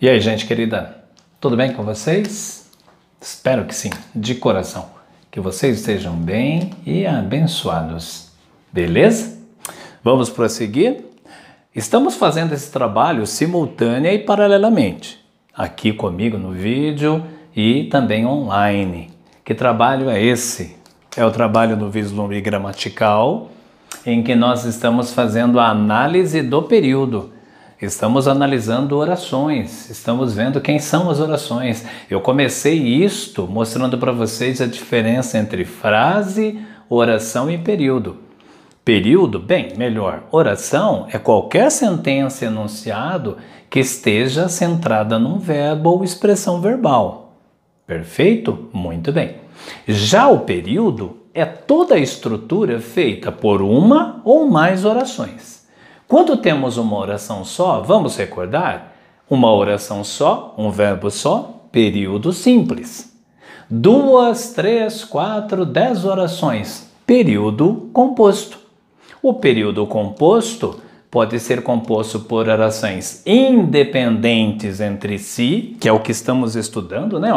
E aí, gente querida, tudo bem com vocês? Espero que sim, de coração. Que vocês estejam bem e abençoados. Beleza? Vamos prosseguir? Estamos fazendo esse trabalho simultânea e paralelamente. Aqui comigo no vídeo e também online. Que trabalho é esse? É o trabalho do vislumbre gramatical, em que nós estamos fazendo a análise do período. Estamos analisando orações, estamos vendo quem são as orações. Eu comecei isto mostrando para vocês a diferença entre frase, oração e período. Período, bem, melhor, oração é qualquer sentença enunciado que esteja centrada num verbo ou expressão verbal. Perfeito? Muito bem. Já o período é toda a estrutura feita por uma ou mais orações. Quando temos uma oração só, vamos recordar? Uma oração só, um verbo só, período simples. 2, 3, 4, 10 orações, período composto. O período composto pode ser composto por orações independentes entre si, que é o que estamos estudando, né?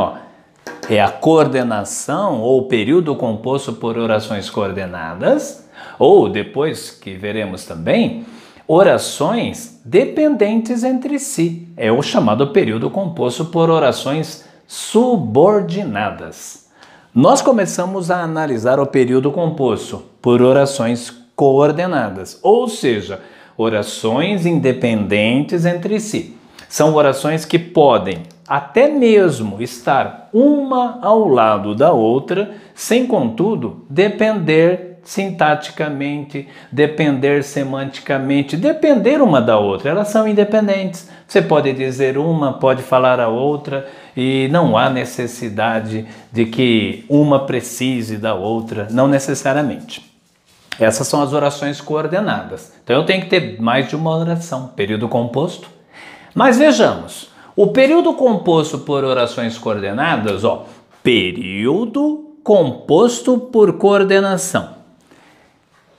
É a coordenação ou período composto por orações coordenadas, ou depois que veremos também, orações dependentes entre si. É o chamado período composto por orações subordinadas. Nós começamos a analisar o período composto por orações coordenadas, ou seja, orações independentes entre si. São orações que podem até mesmo estar uma ao lado da outra, sem, contudo, depender sintaticamente, depender semanticamente, depender uma da outra. Elas são independentes. Você pode dizer uma, pode falar a outra, e não há necessidade de que uma precise da outra, não necessariamente. Essas são as orações coordenadas. Então eu tenho que ter mais de uma oração, período composto. Mas vejamos, o período composto por orações coordenadas, período composto por coordenação.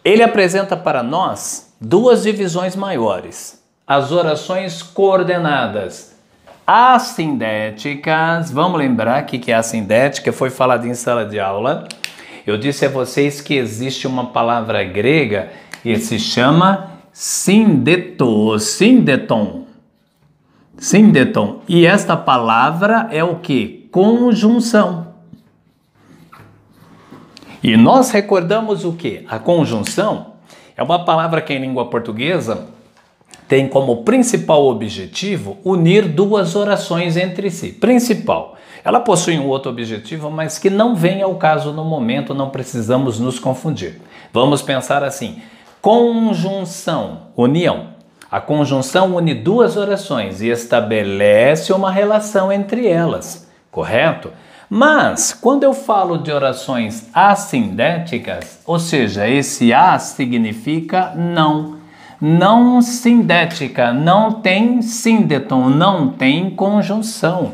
Ele apresenta para nós duas divisões maiores. As orações coordenadas assindéticas. Vamos lembrar que é assindética, foi falado em sala de aula. Eu disse a vocês que existe uma palavra grega e se chama sindeton. Sindeton. E esta palavra é o que? Conjunção. E nós recordamos o que? A conjunção é uma palavra que em língua portuguesa tem como principal objetivo unir duas orações entre si. Principal. Ela possui um outro objetivo, mas que não vem ao caso no momento, não precisamos nos confundir. Vamos pensar assim: conjunção, união. A conjunção une duas orações e estabelece uma relação entre elas, correto? Mas, quando eu falo de orações assindéticas, ou seja, esse a significa não. Não sindética, não tem síndeton, não tem conjunção.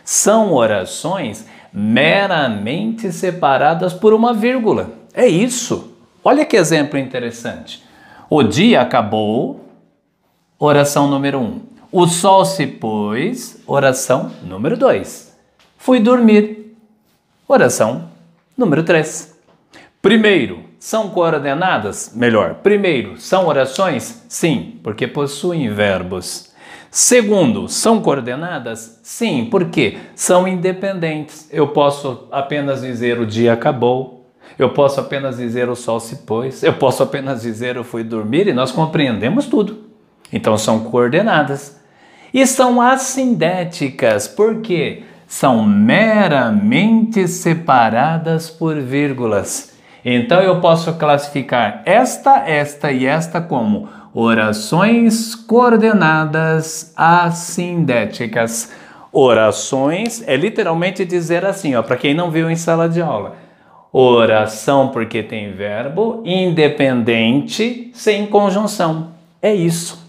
São orações meramente separadas por uma vírgula. É isso. Olha que exemplo interessante. O dia acabou, oração número 1. O sol se pôs, oração número 2. Fui dormir, oração número 3. Primeiro, são coordenadas? Melhor, primeiro, são orações? Sim, porque possuem verbos. Segundo, são coordenadas? Sim, porque são independentes. Eu posso apenas dizer o dia acabou, eu posso apenas dizer o sol se pôs, eu posso apenas dizer eu fui dormir e nós compreendemos tudo. Então são coordenadas. E são assindéticas, por quê? São meramente separadas por vírgulas. Então eu posso classificar esta e esta como orações coordenadas assindéticas. Orações é literalmente dizer assim, para quem não viu em sala de aula. Oração porque tem verbo, independente, sem conjunção. É isso.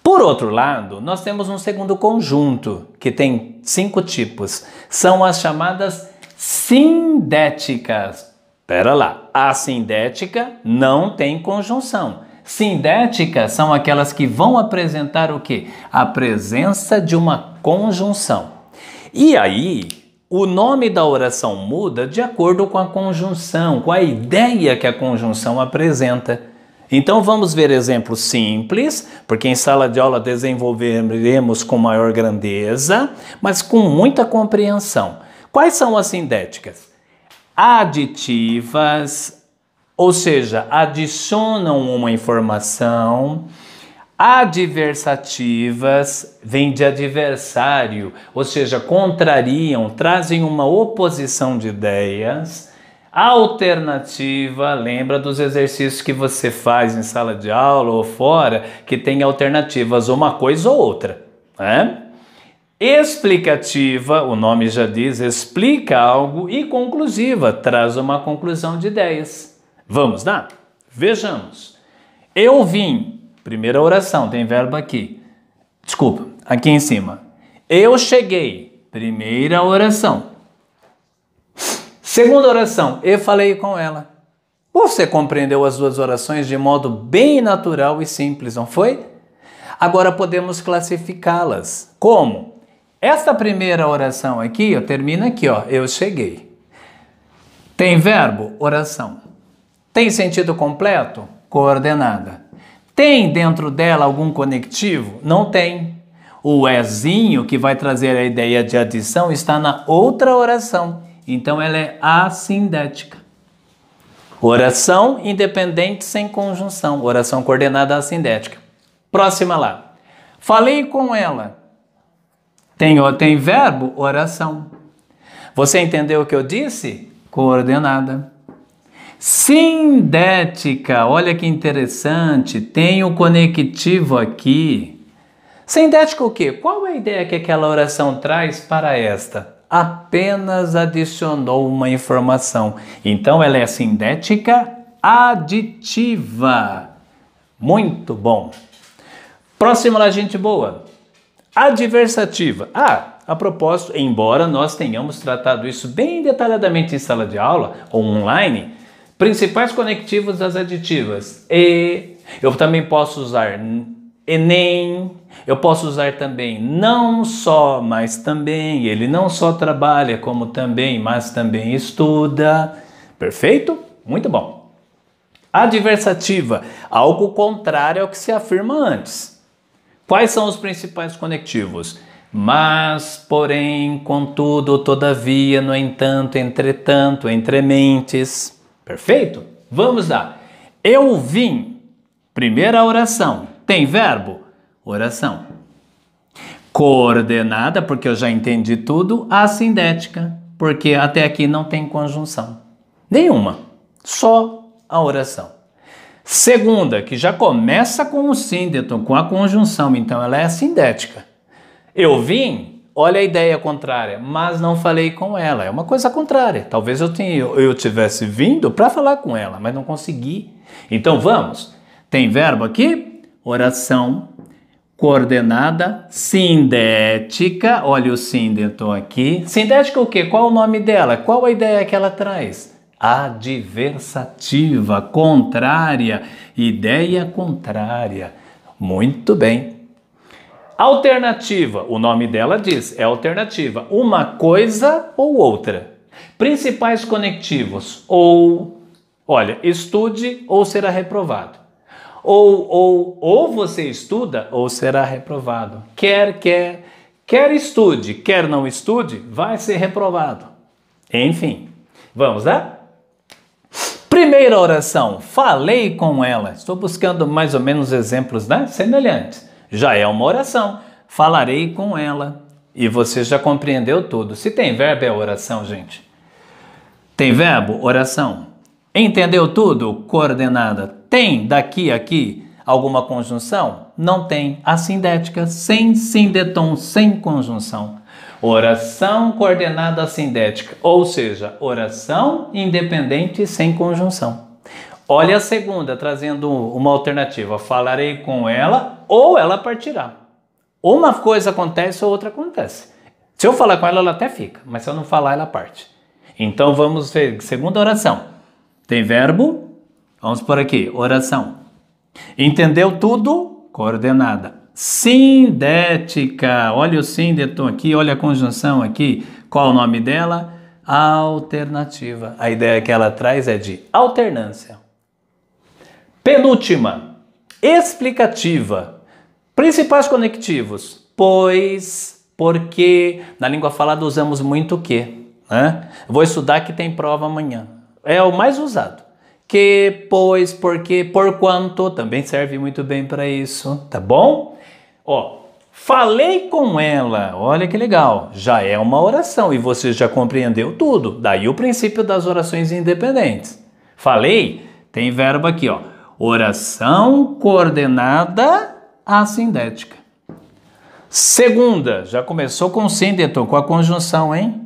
Por outro lado, nós temos um segundo conjunto, que tem 5 tipos. São as chamadas sindéticas. Pera lá, a sindética não tem conjunção. Sindéticas são aquelas que vão apresentar o quê? A presença de uma conjunção. E aí, o nome da oração muda de acordo com a conjunção, com a ideia que a conjunção apresenta. Então vamos ver exemplos simples, porque em sala de aula desenvolveremos com maior grandeza, mas com muita compreensão. Quais são as sindéticas? Aditivas, ou seja, adicionam uma informação. Adversativas, vem de adversário, ou seja, contrariam, trazem uma oposição de ideias. Alternativa, lembra dos exercícios que você faz em sala de aula ou fora, que tem alternativas, uma coisa ou outra, né? Explicativa, o nome já diz, explica algo, e conclusiva, traz uma conclusão de ideias. Vamos lá? Vejamos. Eu vim. Primeira oração, tem verbo aqui. Desculpa, aqui em cima. Eu cheguei. Primeira oração. Segunda oração, eu falei com ela. Você compreendeu as duas orações de modo bem natural e simples, não foi? Agora podemos classificá-las. Como? Esta primeira oração aqui, termina aqui, ó. Eu cheguei. Tem verbo? Oração. Tem sentido completo? Coordenada. Tem dentro dela algum conectivo? Não tem. O ezinho, que vai trazer a ideia de adição, está na outra oração. Então ela é assindética. Oração independente sem conjunção. Oração coordenada assindética. Próxima lá. Falei com ela. Tem verbo? Oração. Você entendeu o que eu disse? Coordenada. Sindética, olha que interessante, tem o conectivo aqui. Sindética o quê? Qual é a ideia que aquela oração traz para esta? Apenas adicionou uma informação. Então ela é sindética aditiva. Muito bom. Próximo lá, gente boa. Adversativa. A propósito, embora nós tenhamos tratado isso bem detalhadamente em sala de aula ou online, principais conectivos das aditivas. E eu também posso usar nem, eu posso usar também não só, mas também. Ele não só trabalha como também, mas também estuda. Perfeito? Muito bom. Adversativa, algo contrário ao que se afirma antes. Quais são os principais conectivos? Mas, porém, contudo, todavia, no entanto, entretanto, entrementes. Perfeito? Vamos lá. Eu vim. Primeira oração. Tem verbo? Oração. Coordenada, porque eu já entendi tudo. Assindética, porque até aqui não tem conjunção. Nenhuma. Só a oração. Segunda, que já começa com o síndeto, com a conjunção. Então ela é assindética. Eu vim. Olha a ideia contrária, mas não falei com ela. É uma coisa contrária. Talvez eu tivesse vindo para falar com ela, mas não consegui. Então vamos. Tem verbo aqui? Oração. Coordenada. Sindética. Olha o síndeto aqui. Sindética o quê? Qual o nome dela? Qual a ideia que ela traz? Adversativa. Contrária. Ideia contrária. Muito bem. Alternativa, o nome dela diz, é alternativa, uma coisa ou outra. Principais conectivos, olha, estude ou será reprovado. Ou você estuda ou será reprovado. Quer estude, quer não estude, vai ser reprovado. Enfim, vamos lá? Primeira oração, falei com ela. Estou buscando mais ou menos exemplos, né, semelhantes. Já é uma oração. Falarei com ela. E você já compreendeu tudo. Se tem verbo, é oração, gente. Tem verbo? Oração. Entendeu tudo? Coordenada. Tem daqui a aqui alguma conjunção? Não tem. Assindética, sem sindetom, sem conjunção. Oração coordenada assindética. Ou seja, oração independente sem conjunção. Olha a segunda, trazendo uma alternativa. Falarei com ela ou ela partirá. Uma coisa acontece ou outra acontece. Se eu falar com ela, ela até fica. Mas se eu não falar, ela parte. Então vamos ver. Segunda oração. Tem verbo? Vamos por aqui. Oração. Entendeu tudo? Coordenada. Sindética. Olha o síndeto aqui, olha a conjunção aqui. Qual o nome dela? Alternativa. A ideia que ela traz é de alternância. Penúltima. Explicativa. Principais conectivos. Pois, porque. Na língua falada usamos muito o que, né? Vou estudar que tem prova amanhã. É o mais usado. Que, pois, porque, porquanto, também serve muito bem para isso, tá bom? Ó, falei com ela, olha que legal, já é uma oração e você já compreendeu tudo. Daí o princípio das orações independentes. Falei, tem verbo aqui, ó, oração coordenada assindética. Segunda, já começou com síndeto, com a conjunção, hein?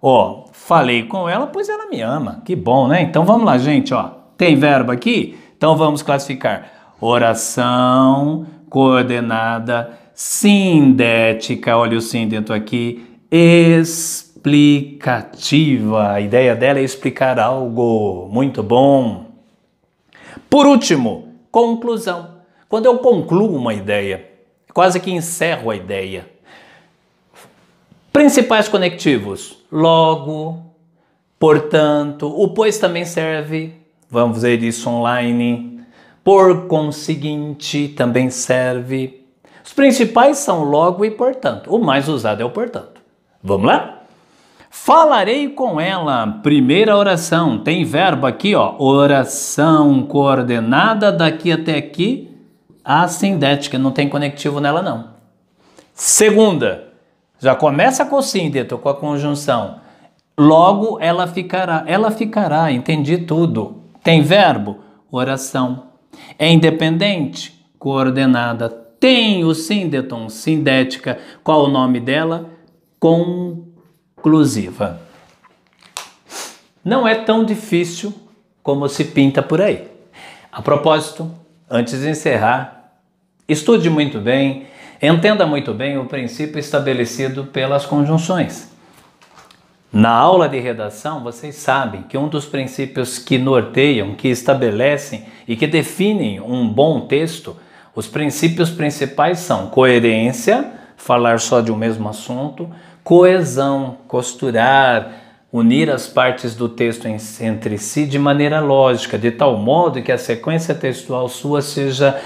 Ó, falei com ela, pois ela me ama. Que bom, né? Então vamos lá, gente, ó. Tem verbo aqui? Então vamos classificar. Oração coordenada sindética. Olha o síndeto aqui. Explicativa. A ideia dela é explicar algo. Muito bom. Por último, conclusão. Quando eu concluo uma ideia, quase que encerro a ideia. Principais conectivos. Logo, portanto, o pois também serve, vamos ver isso online. Por conseguinte também serve. Os principais são logo e portanto. O mais usado é o portanto. Vamos lá? Falarei com ela. Primeira oração. Tem verbo aqui, ó. Oração coordenada daqui até aqui. Assindética. Não tem conectivo nela, não. Segunda. Já começa com o síndeto, com a conjunção. Logo, ela ficará, entendi tudo. Tem verbo? Oração. É independente? Coordenada. Tem o síndeton, sindética. Qual o nome dela? Conclusiva. Não é tão difícil como se pinta por aí. A propósito, antes de encerrar, estude muito bem. Entenda muito bem o princípio estabelecido pelas conjunções. Na aula de redação, vocês sabem que um dos princípios que norteiam, que estabelecem e que definem um bom texto, os princípios principais são coerência, falar só de um mesmo assunto, coesão, costurar, unir as partes do texto entre si de maneira lógica, de tal modo que a sequência textual sua seja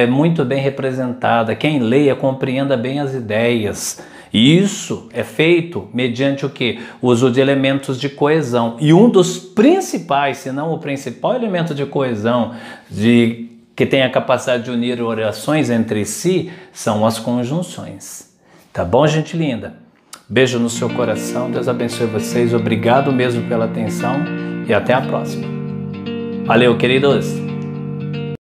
muito bem representada, quem leia compreenda bem as ideias. E isso é feito mediante o quê? O uso de elementos de coesão. E um dos principais, se não o principal elemento de coesão, que tem a capacidade de unir orações entre si, são as conjunções. Tá bom, gente linda? Beijo no seu coração, Deus abençoe vocês, obrigado mesmo pela atenção e até a próxima. Valeu, queridos!